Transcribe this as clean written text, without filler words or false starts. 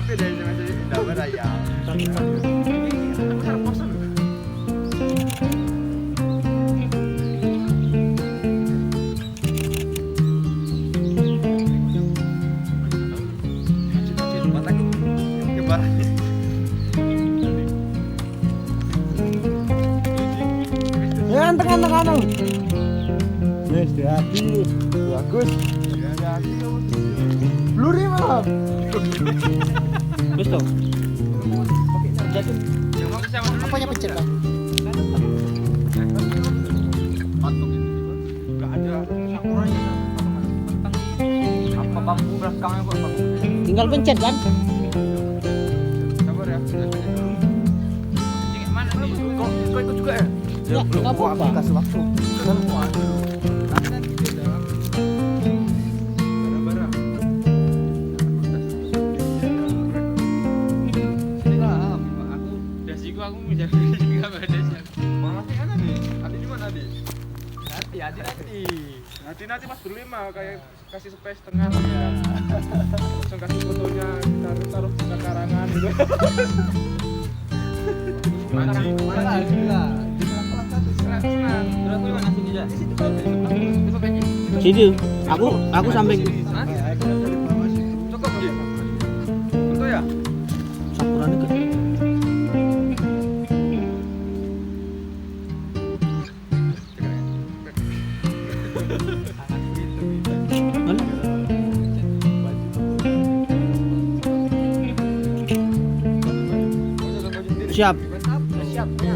Tapi dari masih tidak beraya. Aku harus bosan. Tekan. Wes jadi bagus. Bluri malah. Wes toh. Apanya pecet kan? Enggak ada sakuranya. Apa bambu belakangnya kok bambu? Tinggal pencet kan? Sabar ya. Cing mana nih? Kok ikut juga ya? Ya, enggak apa-apa. Kasih waktu. Nanti gitu dah. Bara-bara. Sini lah, aku dasiku aku menjaga juga ada sih. Masih kan Adi? Adi di mana Adi? Nanti Mas berlima kayak kasih space tengah ya. Langsung kasih fotonya taruh di karangan gitu. Mana lah. Sini. Aku sampai Cukup gitu. Untuk ya? sakurannya ke. Siap. Siap ya.